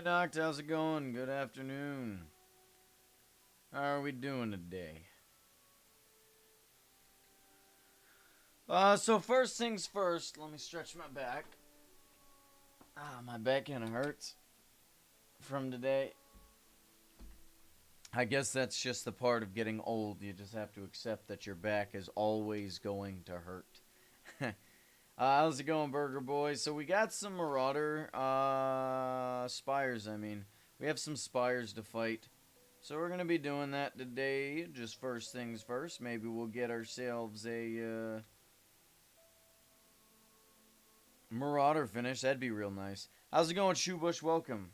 Alright, Noct, how's it going? Good afternoon. How are we doing today? So first things first, let me stretch my back. My back kinda hurts from today. I guess that's just the part of getting old. You just have to accept that your back is always going to hurt. How's it going, Burger Boy? So we got some Marauder, spires, I mean. We have some spires to fight. So we're going to be doing that today. Just first things first. Maybe we'll get ourselves a, Marauder finish. That'd be real nice. How's it going, Shoebush? Welcome.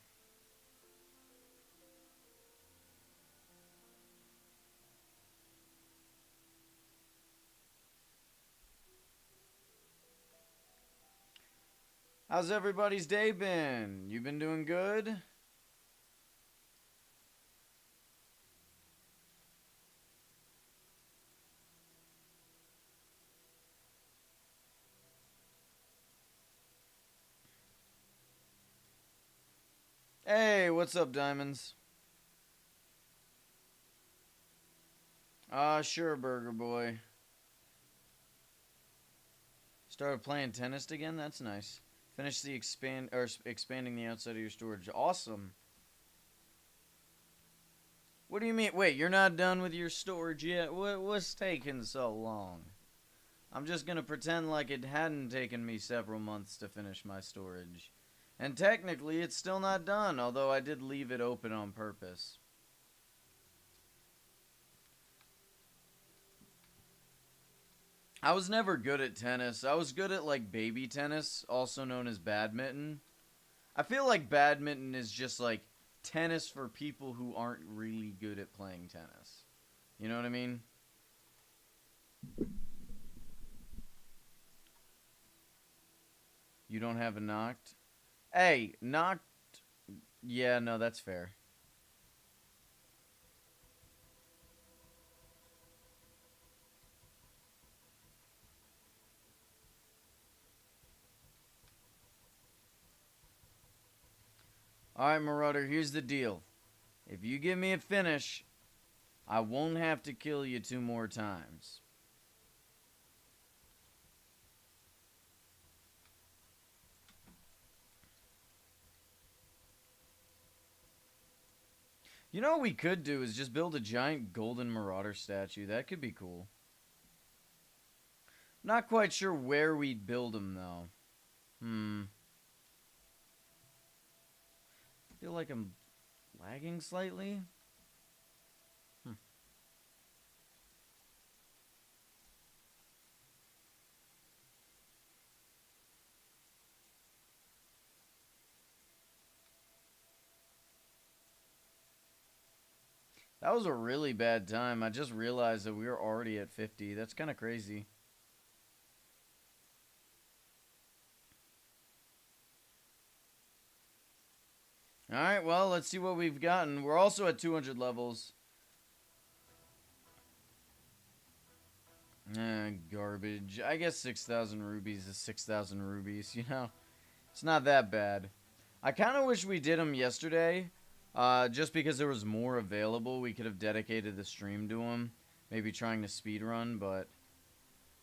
How's everybody's day been? You been doing good? Hey, what's up, Diamonds? Sure, Burger Boy. Started playing tennis again? That's nice. Finish the expanding the outside of your storage. Awesome. What do you mean? Wait, you're not done with your storage yet? What's taking so long? I'm just gonna pretend like it hadn't taken me several months to finish my storage. And technically, it's still not done, although I did leave it open on purpose. I was never good at tennis. I was good at, like, baby tennis, also known as badminton. I feel like badminton is just, like, tennis for people who aren't really good at playing tennis. You know what I mean? You don't have a knocked? Hey, knocked... Yeah, no, that's fair. Alright, Marauder, here's the deal. If you give me a finish, I won't have to kill you 2 more times. You know what we could do is just build a giant golden Marauder statue. That could be cool. Not quite sure where we'd build him, though. Feel like I'm lagging slightly. That was a really bad time. I just realized that we were already at 50. That's kind of crazy. Alright, well, let's see what we've gotten. We're also at 200 levels. Garbage. I guess 6,000 rubies is 6,000 rubies, you know? It's not that bad. I kind of wish we did them yesterday. Just because there was more available, we could have dedicated the stream to them. Maybe trying to speedrun, but...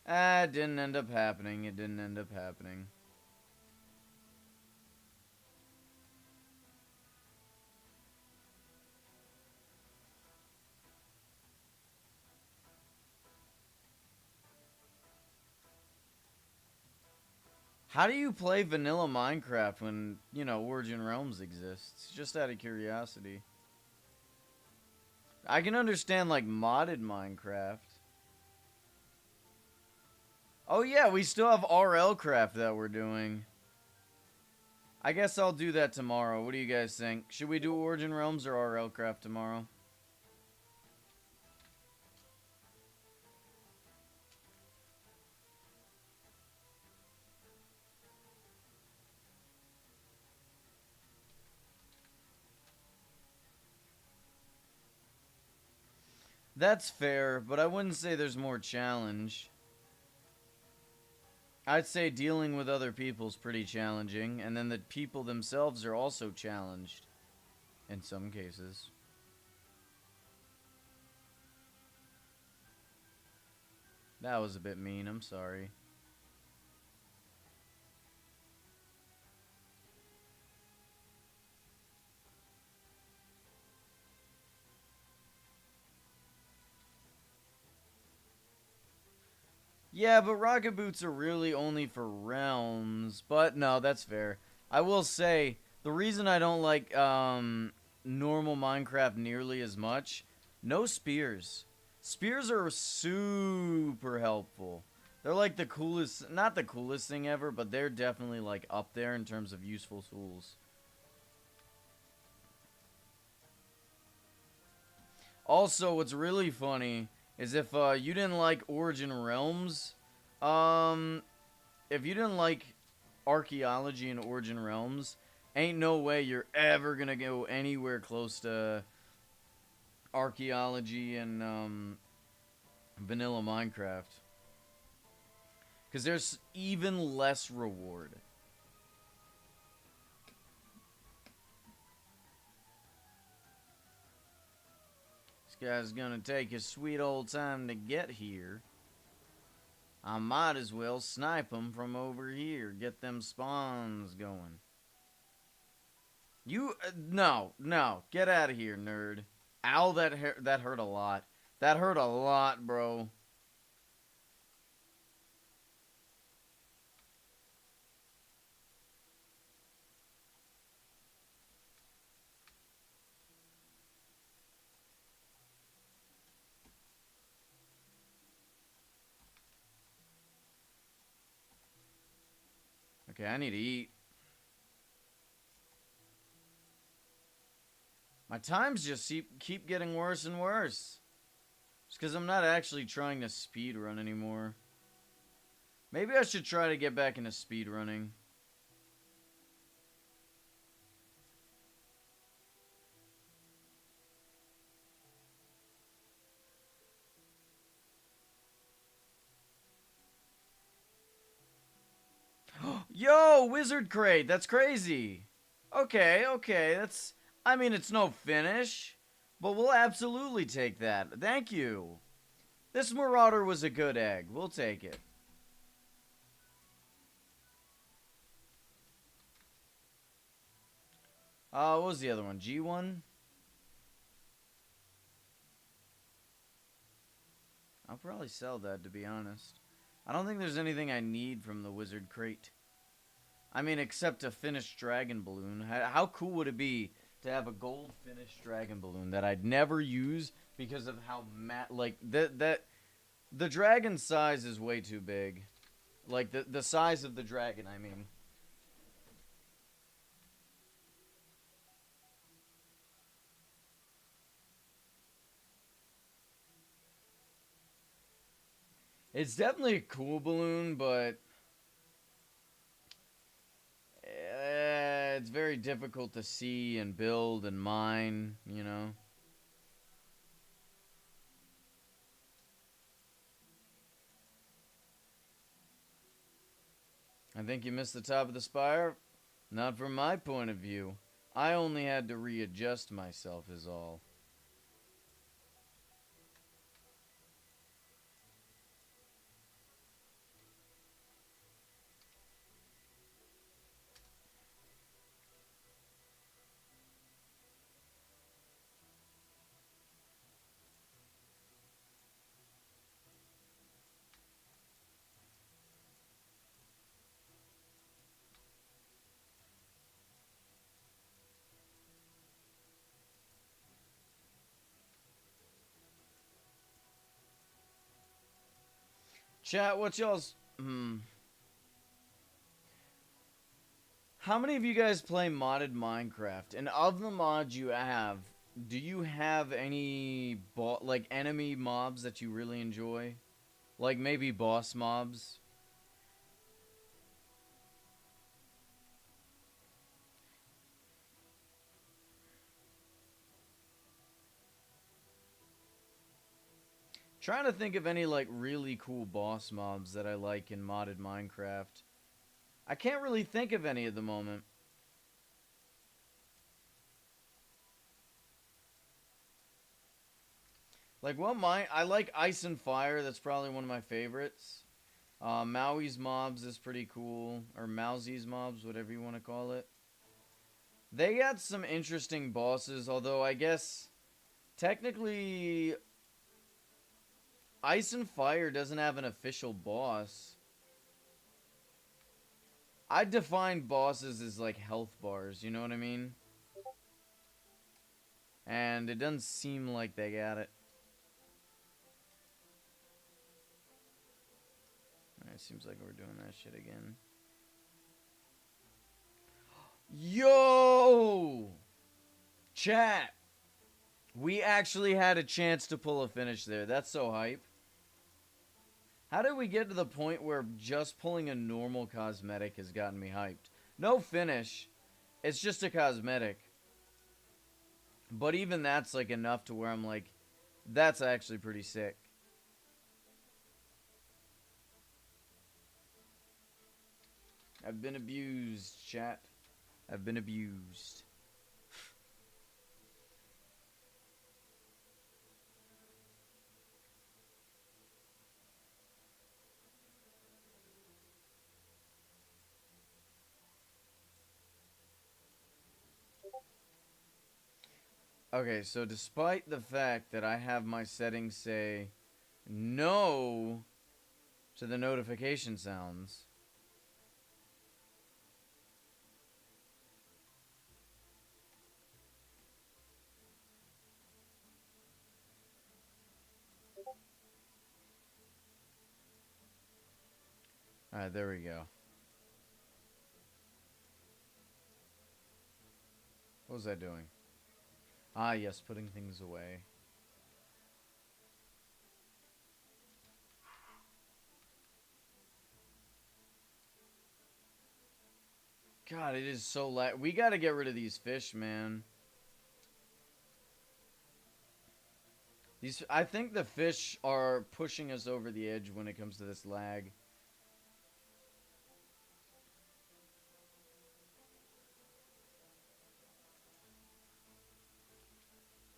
it didn't end up happening. It didn't end up happening. How do you play vanilla Minecraft when, you know, Origin Realms exists? Just out of curiosity. I can understand, like, modded Minecraft. Oh, yeah, we still have RL Craft that we're doing. I guess I'll do that tomorrow. What do you guys think? Should we do Origin Realms or RL Craft tomorrow? That's fair, but I wouldn't say there's more challenge. I'd say dealing with other people's pretty challenging, and then the people themselves are also challenged. in some cases. That was a bit mean, I'm sorry. Yeah, but rocket boots are really only for realms. But no, that's fair. I will say the reason I don't like normal Minecraft nearly as much, no spears. Spears are super helpful. They're like the coolest, not the coolest thing ever, but they're definitely like up there in terms of useful tools. Also, what's really funny is if you didn't like Origin Realms, um, if you didn't like archaeology in Origin Realms, ain't no way you're ever gonna go anywhere close to archaeology and vanilla Minecraft. Because there's even less reward. This guy's gonna take his sweet old time to get here. I might as well snipe him from over here. Get them spawns going. You no, no, get out of here, nerd. Ow, that hurt a lot. That hurt a lot, bro. Okay, I need to eat. My times just keep getting worse and worse. It's because I'm not actually trying to speed run anymore. Maybe I should try to get back into speed running. Yo, wizard crate. That's crazy. Okay, okay. That's. I mean, it's no finish, but we'll absolutely take that. Thank you. This Marauder was a good egg. We'll take it. What was the other one? G1? I'll probably sell that, to be honest. I don't think there's anything I need from the wizard crate. I mean, except a finished dragon balloon. How cool would it be to have a gold finished dragon balloon that I'd never use because of how like the dragon size is way too big. Like the size of the dragon, I mean. It's definitely a cool balloon, but it's very difficult to see and build and mine, you know. I think you missed the top of the spire. Not from my point of view. I only had to readjust myself, is all. Chat, what y'all's. How many of you guys play modded Minecraft? And of the mods you have, do you have any like enemy mobs that you really enjoy? Like maybe boss mobs? Trying to think of any like really cool boss mobs that I like in modded Minecraft. I can't really think of any at the moment. Like I like Ice and Fire. That's probably one of my favorites. Maui's mobs is pretty cool, or Mausy's mobs, whatever you want to call it. They got some interesting bosses, although I guess technically Ice and Fire doesn't have an official boss. I define bosses as like health bars, you know what I mean? And it doesn't seem like they got it. It seems like we're doing that shit again. Yo! Chat! We actually had a chance to pull a finish there. That's so hype. How did we get to the point where just pulling a normal cosmetic has gotten me hyped? No finish. It's just a cosmetic. But even that's like enough to where I'm like, that's actually pretty sick. I've been abused, chat. I've been abused. Okay, so despite the fact that I have my settings say no to the notification sounds, alright, there we go. What was I doing? Ah, yes, putting things away. God, it is so we gotta get rid of these fish, man. I think the fish are pushing us over the edge when it comes to this lag.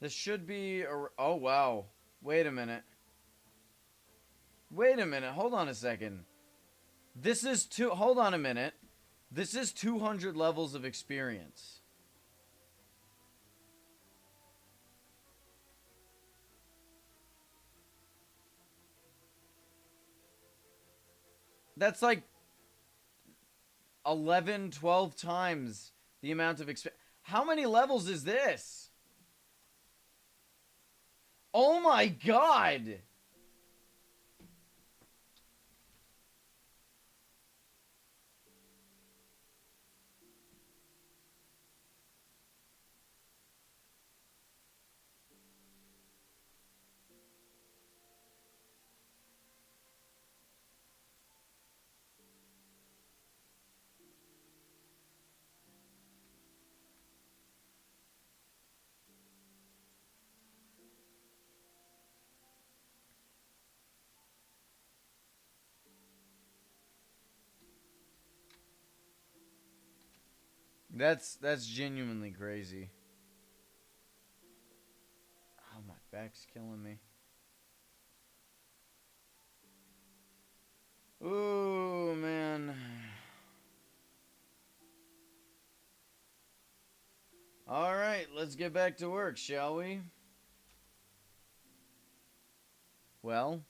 This should be oh wow. Wait a minute. Wait a minute. Hold on a second. This is hold on a minute. This is 200 levels of experience. That's like 11, 12 times the amount of experience. How many levels is this? Oh my god! That's genuinely crazy. Oh, my back's killing me. Ooh, man. Alright, let's get back to work, shall we? Well,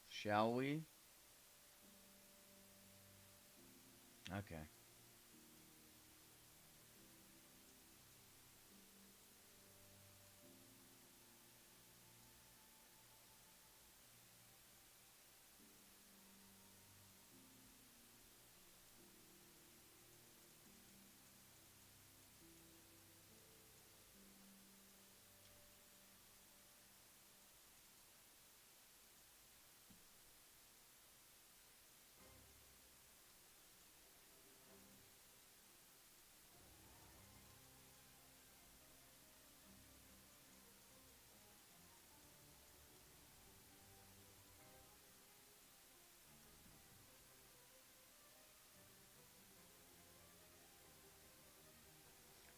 shall we? Okay.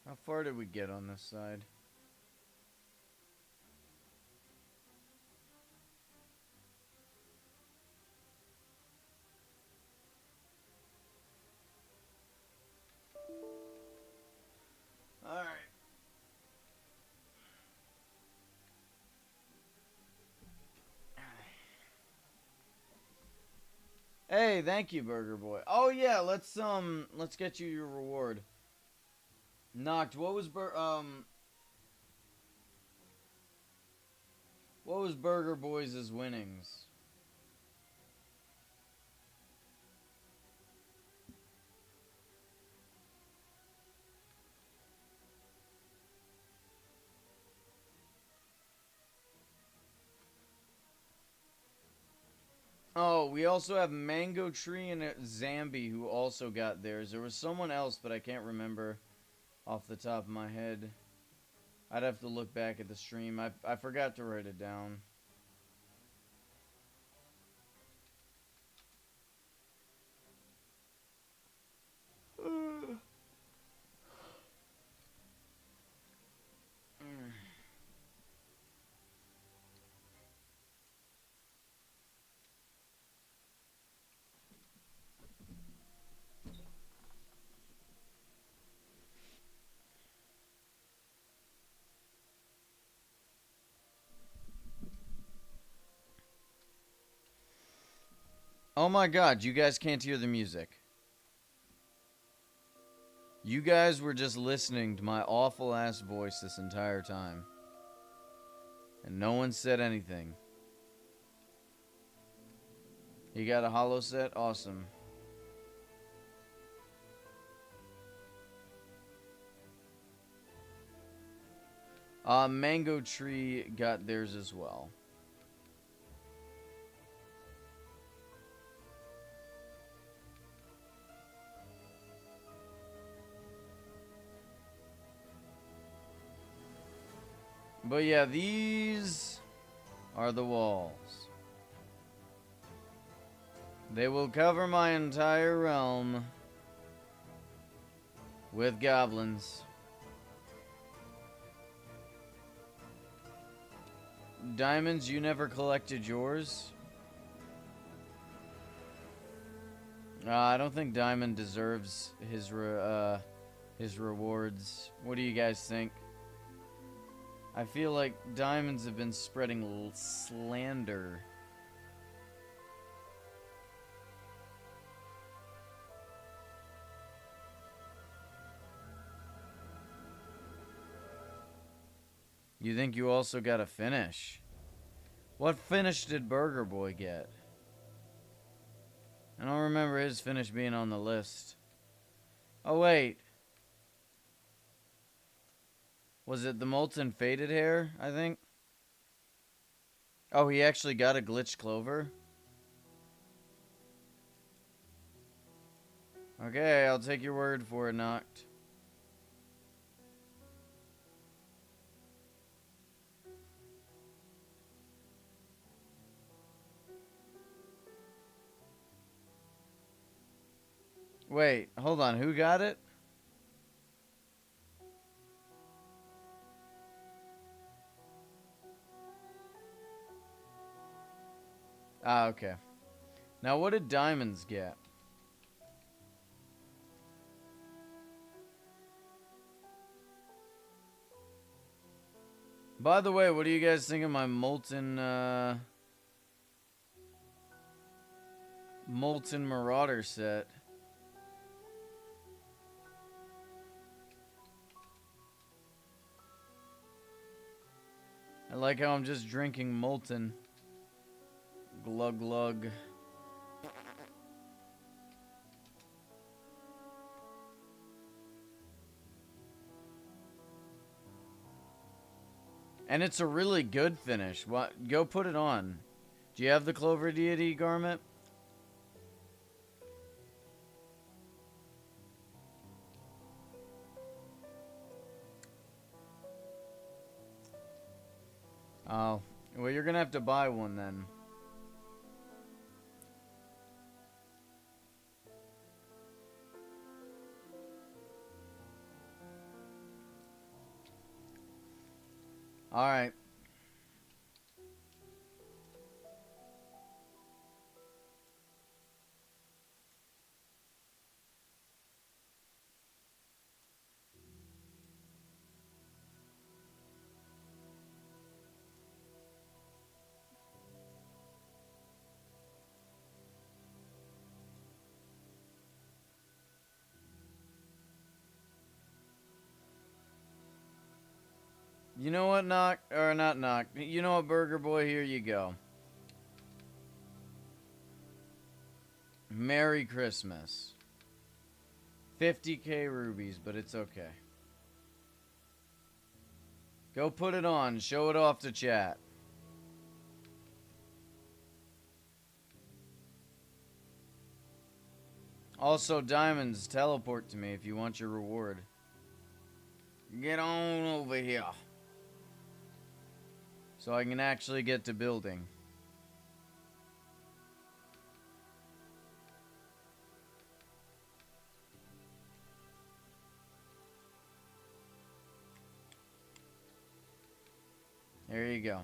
How far did we get on this side? Hey, thank you, Burger Boy. Oh yeah, let's get you your reward. Knocked. What was Burger Boy's winnings? Oh, we also have Mango Tree and Zambi who also got theirs. There was someone else, but I can't remember off the top of my head. I'd have to look back at the stream. I forgot to write it down. Oh my god, you guys can't hear the music. You guys were just listening to my awful ass voice this entire time. And no one said anything. You got a hollow set? Awesome. Mango Tree got theirs as well. But yeah, these are the walls. They will cover my entire realm with goblins. Diamonds, you never collected yours? I don't think Diamond deserves his rewards. What do you guys think? I feel like Diamonds have been spreading slander. You think you also got a finish? What finish did Burger Boy get? I don't remember his finish being on the list. Oh, wait. Was it the Molten Faded Hair, I think? Oh, he actually got a Glitch Clover? Okay, I'll take your word for it, Noct. Wait, hold on. Who got it? Ah, okay. Now, what did Diamonds get? By the way, what do you guys think of my Molten Marauder set? I like how I'm just drinking Molten. Glug glug. And it's a really good finish. What? Go put it on. Do you have the Clover Deity garment? Oh. Well, you're gonna have to buy one then. Alright. You know what, Knock? Or not Knock. You know what, Burger Boy? Here you go. Merry Christmas. 50k rubies, but it's okay. Go put it on. Show it off to chat. Also, diamonds, teleport to me if you want your reward. Get on over here. So I can actually get to building. There you go.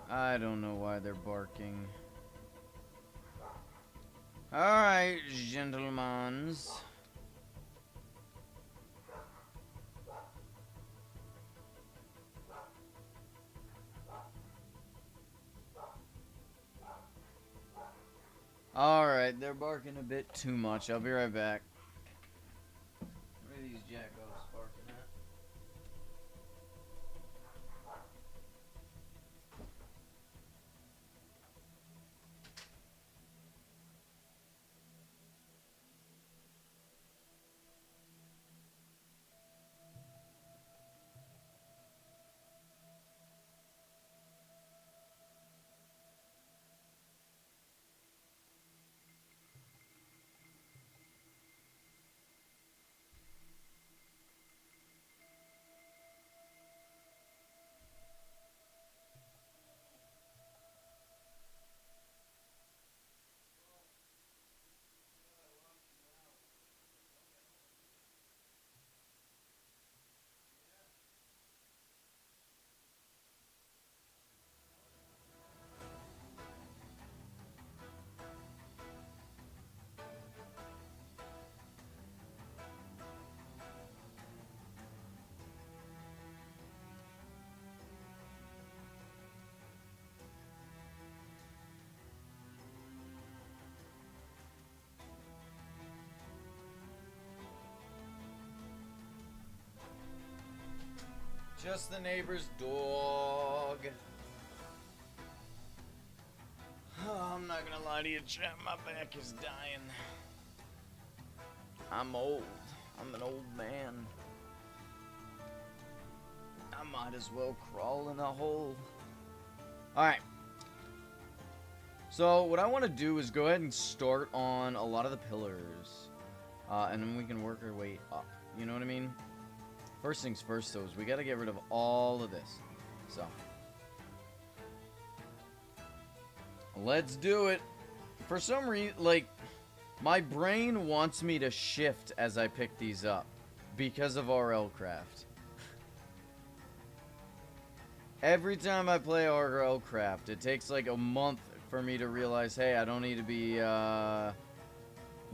I don't know why they're barking. Alright, gentlemans. Alright, they're barking a bit too much. I'll be right back. Where are these jackals barking at? Just the neighbor's dog. Oh, I'm not gonna lie to you, chat. My back is dying. I'm old. I'm an old man. I might as well crawl in a hole. Alright. So, what I want to do is go ahead and start on a lot of the pillars. And then we can work our way up. You know what I mean? First things first, though, is we gotta get rid of all of this. So. Let's do it. For some reason, like, my brain wants me to shift as I pick these up. Because of RL Craft. Every time I play RL Craft, it takes like a month for me to realize, hey, I don't need to be,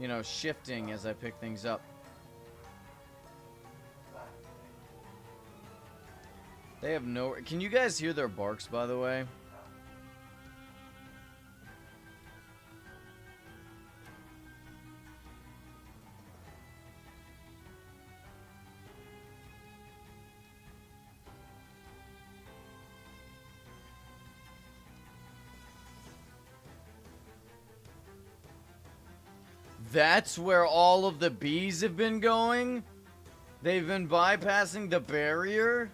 you know, shifting as I pick things up. They have no... Can you guys hear their barks, by the way? That's where all of the bees have been going? They've been bypassing the barrier?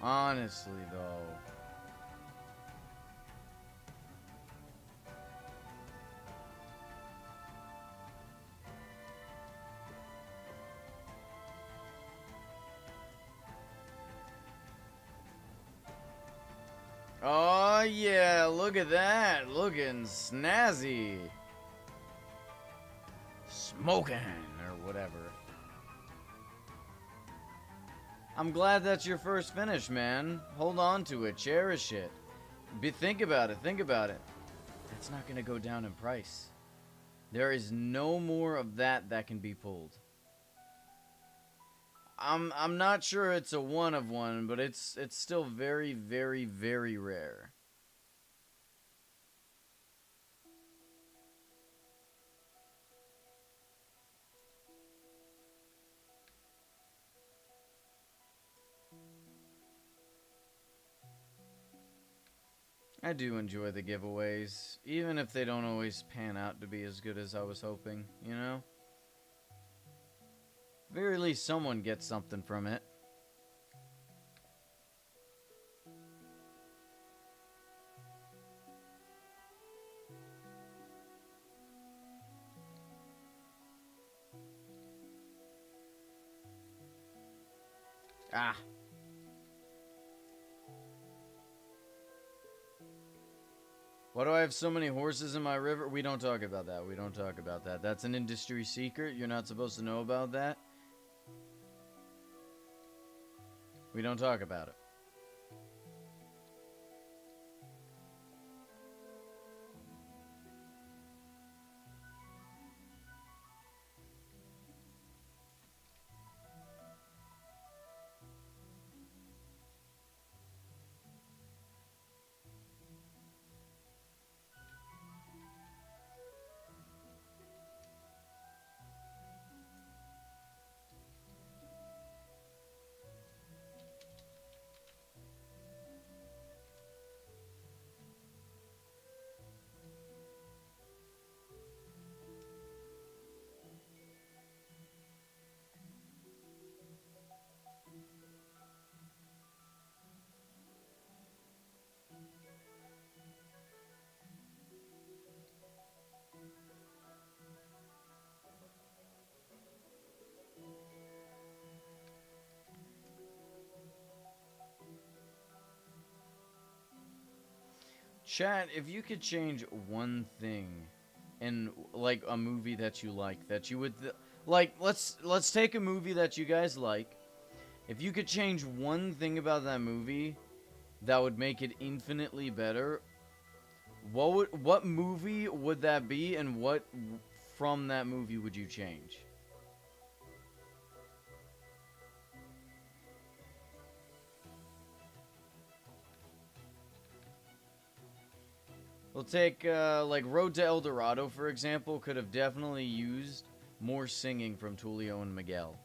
Honestly, though. Oh, yeah, look at that. Looking snazzy. Smoking, or whatever. I'm glad that's your first finish, man. Hold on to it. Cherish it. Think about it. Think about it. That's not going to go down in price. There is no more of that can be pulled. I'm not sure it's a one of one, but it's still very, very, very rare. I do enjoy the giveaways, even if they don't always pan out to be as good as I was hoping, you know? Very least someone gets something from it. Ah. Why do I have so many horses in my river? We don't talk about that. We don't talk about that. That's an industry secret. You're not supposed to know about that. We don't talk about it. Chat, if you could change one thing in like a movie that you like, that you would like, let's take a movie that you guys like. If you could change one thing about that movie that would make it infinitely better, what movie would that be, and what from that movie would you change? We'll take, like, Road to El Dorado, for example, could have definitely used more singing from Tulio and Miguel.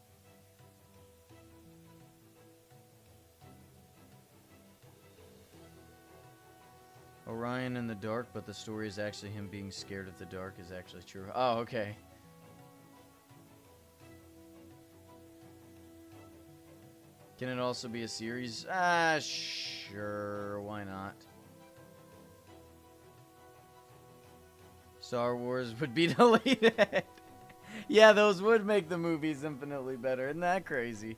Orion in the dark, but the story is actually him being scared of the dark is actually true. Oh, okay. Can it also be a series? Ah, sure, why not? Star Wars would be deleted. Yeah, those would make the movies infinitely better. Isn't that crazy?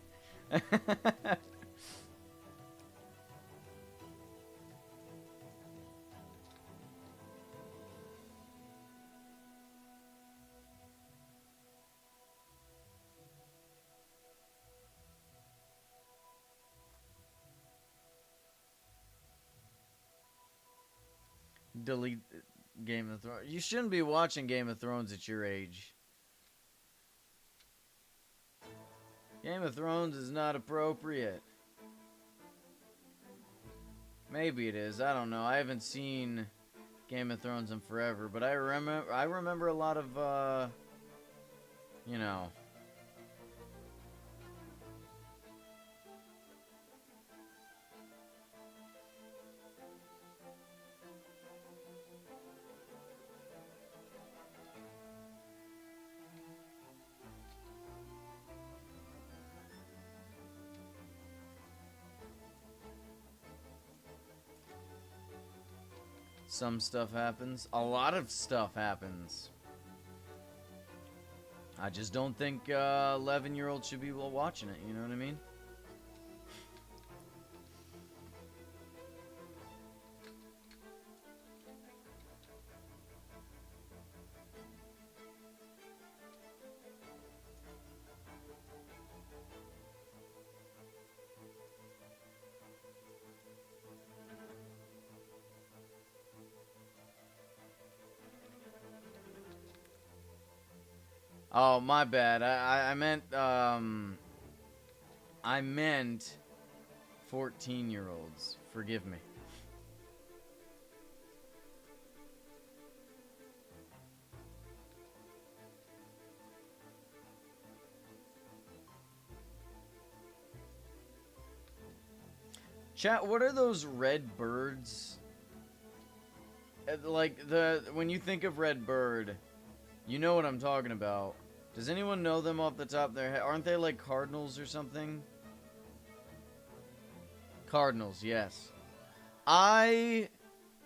Delete Game of Thrones. You shouldn't be watching Game of Thrones at your age. Game of Thrones is not appropriate. Maybe it is. I don't know. I haven't seen Game of Thrones in forever, but I remember a lot of you know, some stuff happens. A lot of stuff happens. I just don't think 11-year-olds should be watching it, you know what I mean? Oh, my bad. I meant 14-year-olds. Forgive me. Chat, what are those red birds? Like, when you think of red bird, you know what I'm talking about. Does anyone know them off the top of their head? Aren't they like cardinals or something? Cardinals, yes. I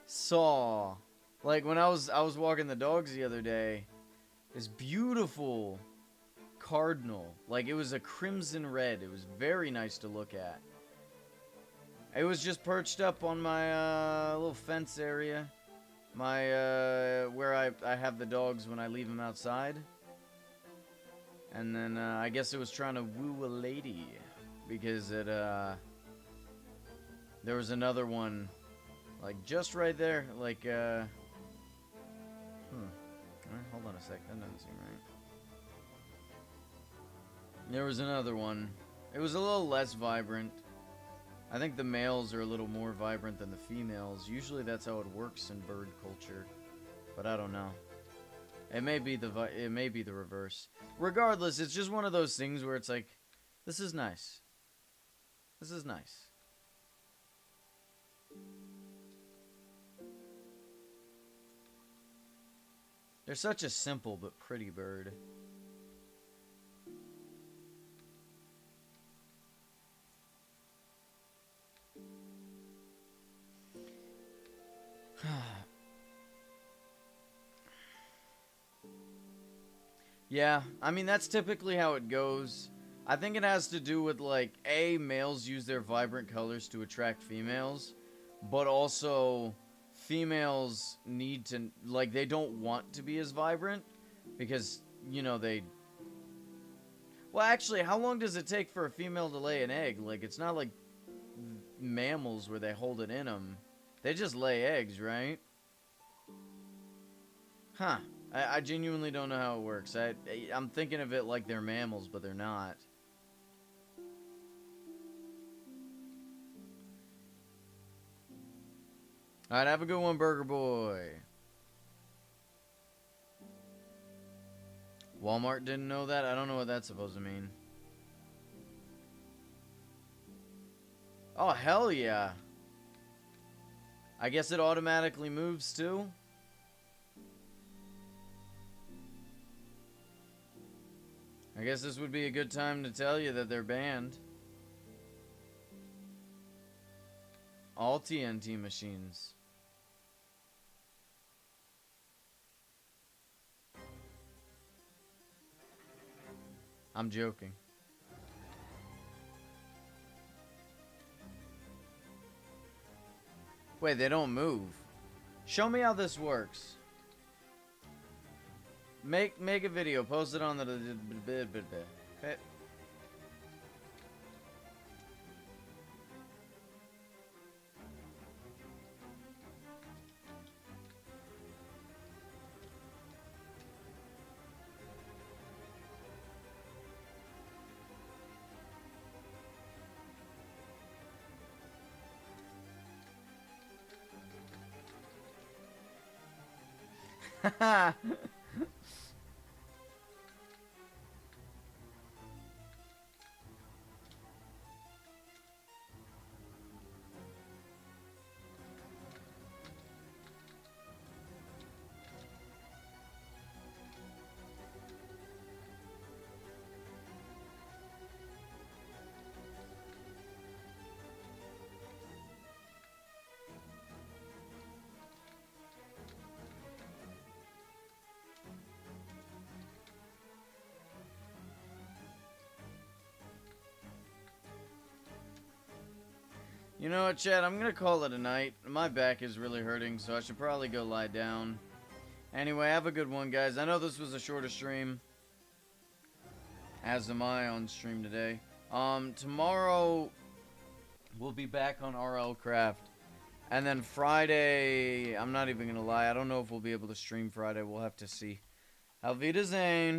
saw, like, when I was walking the dogs the other day, this beautiful cardinal. Like, it was a crimson red. It was very nice to look at. It was just perched up on my little fence area. My where I have the dogs when I leave them outside. And then I guess it was trying to woo a lady because it there was another one like just right there, like hold on a sec, that doesn't seem right. There was another one. It was a little less vibrant. I think the males are a little more vibrant than the females. Usually that's how it works in bird culture, but I don't know. It may be the reverse. Regardless, it's just one of those things where it's like, this is nice. This is nice. They're such a simple but pretty bird. Yeah, I mean, that's typically how it goes. I think it has to do with, like, males use their vibrant colors to attract females, but also females need to, like, they don't want to be as vibrant because, you know, they... Well, actually, how long does it take for a female to lay an egg? Like, it's not like mammals where they hold it in them. They just lay eggs, right? Huh. I genuinely don't know how it works. I'm thinking of it like they're mammals, but they're not. Alright, have a good one, Burger Boy. Walmart didn't know that? I don't know what that's supposed to mean. Oh, hell yeah. I guess it automatically moves, too? I guess this would be a good time to tell you that they're banned. All TNT machines. I'm joking. Wait, they don't move. Show me how this works. Make a video, post it on the Haha. You know what, Chad? I'm gonna call it a night. My back is really hurting, so I should probably go lie down. Anyway, have a good one, guys. I know this was a shorter stream, as am I on stream today. Tomorrow we'll be back on RL Craft, and then Friday, I'm not even gonna lie, I don't know if we'll be able to stream Friday. We'll have to see. Auf Wiedersehen.